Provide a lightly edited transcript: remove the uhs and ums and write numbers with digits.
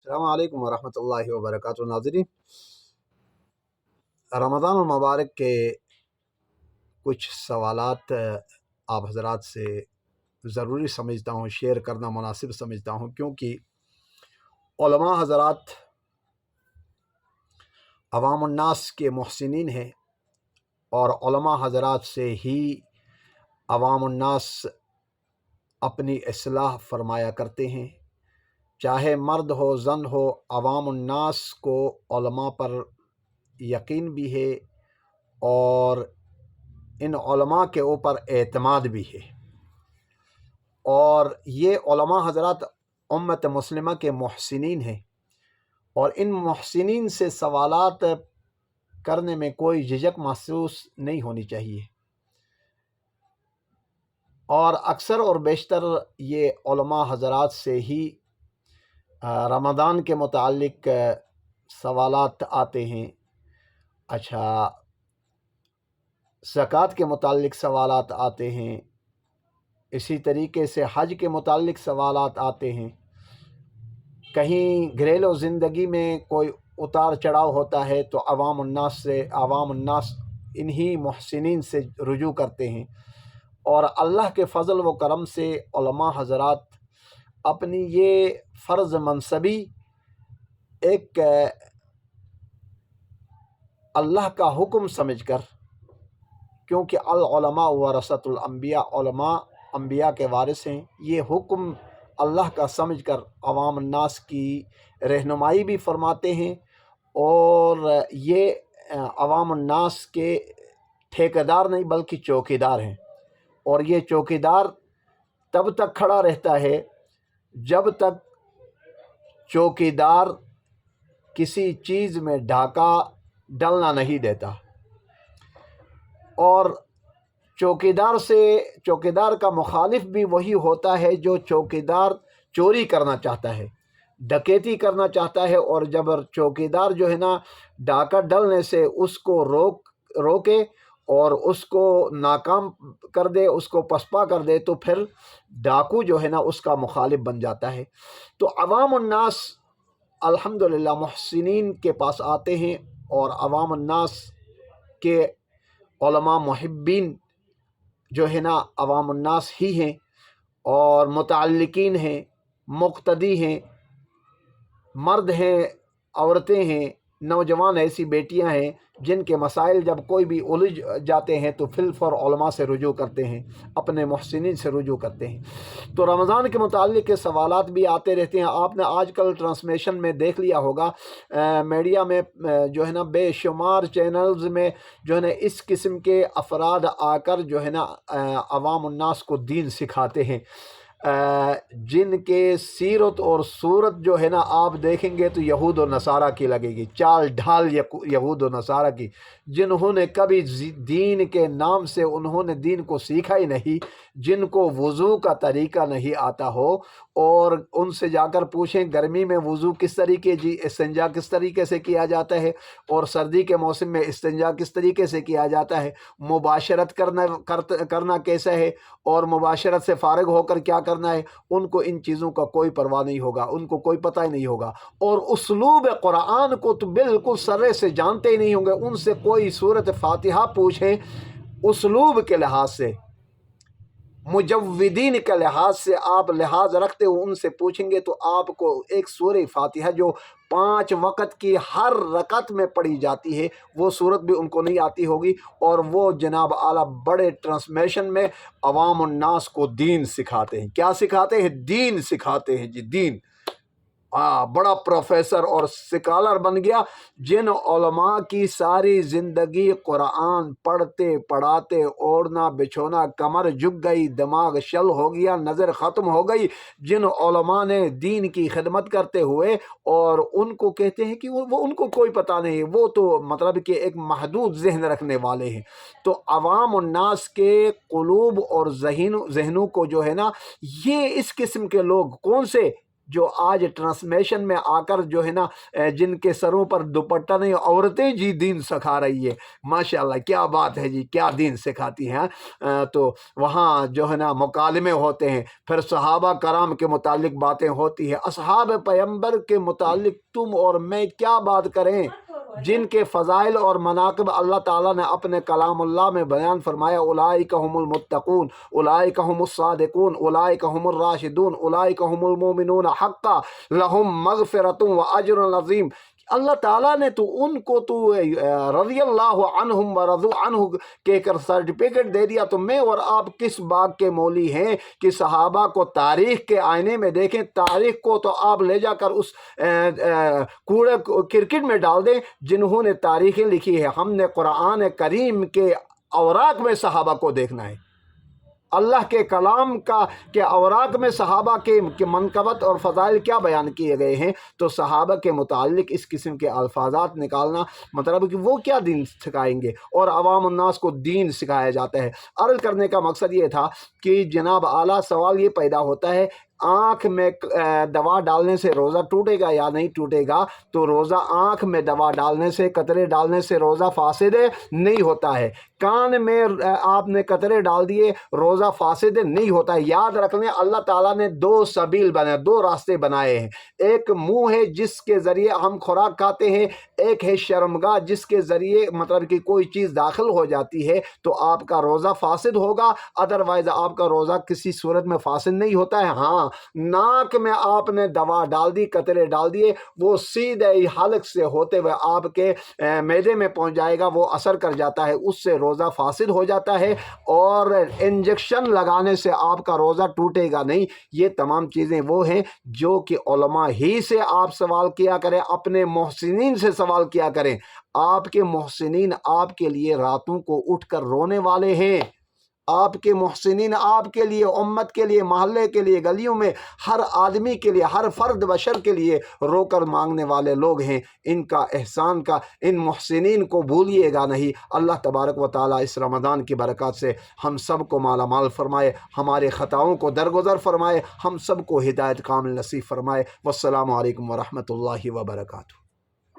السلام علیکم ورحمۃ اللہ وبرکاتہ ناظرین، رمضان المبارک کے کچھ سوالات آپ حضرات سے ضروری سمجھتا ہوں، شیئر کرنا مناسب سمجھتا ہوں، کیونکہ علماء حضرات عوام الناس کے محسنین ہیں، اور علماء حضرات سے ہی عوام الناس اپنی اصلاح فرمایا کرتے ہیں۔ چاہے مرد ہو زن ہو، عوام الناس کو علماء پر یقین بھی ہے اور ان علماء کے اوپر اعتماد بھی ہے، اور یہ علماء حضرات امت مسلمہ کے محسنین ہیں، اور ان محسنین سے سوالات کرنے میں کوئی جھجک محسوس نہیں ہونی چاہیے، اور اکثر اور بیشتر یہ علماء حضرات سے ہی رمضان کے متعلق سوالات آتے ہیں، اچھا زکوٰۃ کے متعلق سوالات آتے ہیں، اسی طریقے سے حج کے متعلق سوالات آتے ہیں، کہیں گھریلو زندگی میں کوئی اتار چڑھاؤ ہوتا ہے تو عوام الناس انہی محسنین سے رجوع کرتے ہیں، اور اللہ کے فضل و کرم سے علماء حضرات اپنی یہ فرض منصبی ایک اللہ کا حکم سمجھ کر، کیونکہ العلماء ورثۃ الانبیاء، علماء انبیاء کے وارث ہیں، یہ حکم اللہ کا سمجھ کر عوام الناس کی رہنمائی بھی فرماتے ہیں، اور یہ عوام الناس کے ٹھیکیدار نہیں بلکہ چوکیدار ہیں، اور یہ چوکیدار تب تک کھڑا رہتا ہے جب تک چوکیدار کسی چیز میں ڈھاکہ ڈلنا نہیں دیتا، اور چوکیدار کا مخالف بھی وہی ہوتا ہے جو چوکیدار چوری کرنا چاہتا ہے، ڈکیتی کرنا چاہتا ہے، اور جب چوکیدار جو ہے نا ڈاکہ ڈلنے سے اس کو روکے اور اس کو ناکام کر دے، اس کو پسپا کر دے، تو پھر ڈاکو جو ہے نا اس کا مخالف بن جاتا ہے۔ تو عوام الناس الحمدللہ محسنین کے پاس آتے ہیں، اور عوام الناس کے علماء محبین جو ہے نا عوام الناس ہی ہیں، اور متعلقین ہیں، مقتدی ہیں، مرد ہیں، عورتیں ہیں، نوجوان ایسی بیٹیاں ہیں جن کے مسائل جب کوئی بھی الجھ جاتے ہیں تو فر علماء سے رجوع کرتے ہیں، اپنے محسنین سے رجوع کرتے ہیں۔ تو رمضان کے متعلق کے سوالات بھی آتے رہتے ہیں۔ آپ نے آج کل ٹرانسمیشن میں دیکھ لیا ہوگا، میڈیا میں جو ہے نا بے شمار چینلز میں جو ہے نا اس قسم کے افراد آ کر جو ہے نا عوام الناس کو دین سکھاتے ہیں، جن کے سیرت اور صورت جو ہے نا آپ دیکھیں گے تو یہود و نصارہ کی لگے گی، چال ڈھال یہود و نصارہ کی، جنہوں نے کبھی دین کے نام سے انہوں نے دین کو سیکھا ہی نہیں، جن کو وضو کا طریقہ نہیں آتا ہو، اور ان سے جا کر پوچھیں گرمی میں وضو کس طریقے استنجا کس طریقے سے کیا جاتا ہے، اور سردی کے موسم میں استنجا کس طریقے سے کیا جاتا ہے، مباشرت کرنا کیسا ہے، اور مباشرت سے فارغ ہو کر کیا کرنا ہے، ان کو ان چیزوں کا کوئی پرواہ نہیں ہوگا، ان کو کوئی پتہ ہی نہیں ہوگا، اور اسلوب قرآن کو تو بالکل سرے سے جانتے ہی نہیں ہوں گے۔ ان سے کوئی سورۃ فاتحہ پوچھیں، اسلوب کے لحاظ سے، مجودین کے لحاظ سے آپ لحاظ رکھتے ہو، ان سے پوچھیں گے تو آپ کو ایک سورہ فاتحہ جو 5 وقت کی ہر رکعت میں پڑھی جاتی ہے وہ سورت بھی ان کو نہیں آتی ہوگی، اور وہ جناب اعلیٰ بڑے ٹرانسمیشن میں عوام الناس کو دین سکھاتے ہیں۔ کیا سکھاتے ہیں؟ دین سکھاتے ہیں جی، دین۔ بڑا پروفیسر اور سکالر بن گیا، جن علماء کی ساری زندگی قرآن پڑھتے پڑھاتے اوڑھنا بچھونا کمر جھک گئی، دماغ شل ہو گیا، نظر ختم ہو گئی، جن علماء نے دین کی خدمت کرتے ہوئے، اور ان کو کہتے ہیں کہ وہ ان کو کوئی پتہ نہیں، وہ تو مطلب کہ ایک محدود ذہن رکھنے والے ہیں۔ تو عوام الناس کے قلوب اور ذہنوں کو جو ہے نا، یہ اس قسم کے لوگ کون سے جو آج ٹرانسمیشن میں آ کر جو ہے نا جن کے سروں پر دوپٹہ نہیں، عورتیں جی دین سکھا رہی ہے، ماشاءاللہ کیا بات ہے جی، کیا دین سکھاتی ہیں۔ تو وہاں جو ہے نا مکالمے ہوتے ہیں، پھر صحابہ کرام کے متعلق باتیں ہوتی ہیں، اصحاب پیغمبر کے متعلق تم اور میں کیا بات کریں، جن کے فضائل اور مناقب اللہ تعالیٰ نے اپنے کلام اللہ میں بیان فرمایا، اولئک هم المتقون، اولئک هم الصادقون، اولئک هم الراشدون، اولئک هم المؤمنون حقا لهم مغفرۃ واجر عظیم۔ اللہ تعالیٰ نے تو ان کو تو رضی اللہ عنہم ورضوا عنہ کہہ کر سرٹیفکیٹ دے دیا، تو میں اور آپ کس بات کے مولی ہیں کہ صحابہ کو تاریخ کے آئینے میں دیکھیں؟ تاریخ کو تو آپ لے جا کر اس کوڑے کرکٹ میں ڈال دیں جنہوں نے تاریخیں لکھی ہے۔ ہم نے قرآن کریم کے اوراق میں صحابہ کو دیکھنا ہے، اللہ کے کلام کے اوراق میں صحابہ کے منقبت اور فضائل کیا بیان کیے گئے ہیں۔ تو صحابہ کے متعلق اس قسم کے الفاظات نکالنا مطلب کہ وہ کیا دین سکھائیں گے، اور عوام الناس کو دین سکھایا جاتا ہے۔ عرض کرنے کا مقصد یہ تھا کہ جناب اعلیٰ سوال یہ پیدا ہوتا ہے، آنکھ میں دوا ڈالنے سے روزہ ٹوٹے گا یا نہیں ٹوٹے گا؟ تو روزہ آنکھ میں دوا ڈالنے سے، قطرے ڈالنے سے روزہ فاسد نہیں ہوتا ہے۔ کان میں آپ نے قطرے ڈال دیے، روزہ فاسد نہیں ہوتا ہے۔ یاد رکھ لیں اللہ تعالیٰ نے دو سبیل بنائے، دو راستے بنائے ہیں، ایک منہ ہے جس کے ذریعے ہم خوراک کھاتے ہیں، ایک ہے شرمگاہ جس کے ذریعے مطلب کہ کوئی چیز داخل ہو جاتی ہے تو آپ کا روزہ فاسد ہوگا، ادروائز آپ کا روزہ کسی صورت میں فاسد نہیں ہوتا ہے۔ ہاں، ناک میں آپ نے دوا ڈال دی، قطرے ڈال دیے، وہ سیدھے حلق سے ہوتے ہوئے آپ کے معدے میں پہنچ جائے گا، وہ اثر کر جاتا ہے، اس سے روزہ فاسد ہو جاتا ہے، اور انجیکشن لگانے سے آپ کا روزہ ٹوٹے گا نہیں۔ یہ تمام چیزیں وہ ہیں جو کہ علماء ہی سے آپ سوال کیا کریں، اپنے محسنین سے سوال کیا کریں۔ آپ کے محسنین آپ کے لیے راتوں کو اٹھ کر رونے والے ہیں، آپ کے محسنین آپ کے لیے، امت کے لیے، محلے کے لیے، گلیوں میں ہر آدمی کے لیے، ہر فرد بشر کے لیے رو کر مانگنے والے لوگ ہیں۔ ان کا احسان کا، ان محسنین کو بھولیے گا نہیں۔ اللہ تبارک و تعالیٰ اس رمضان کی برکات سے ہم سب کو مالا مال فرمائے، ہمارے خطاؤں کو درگزر فرمائے، ہم سب کو ہدایت کامل نصیب فرمائے۔ والسلام علیکم ورحمۃ اللہ وبرکاتہ۔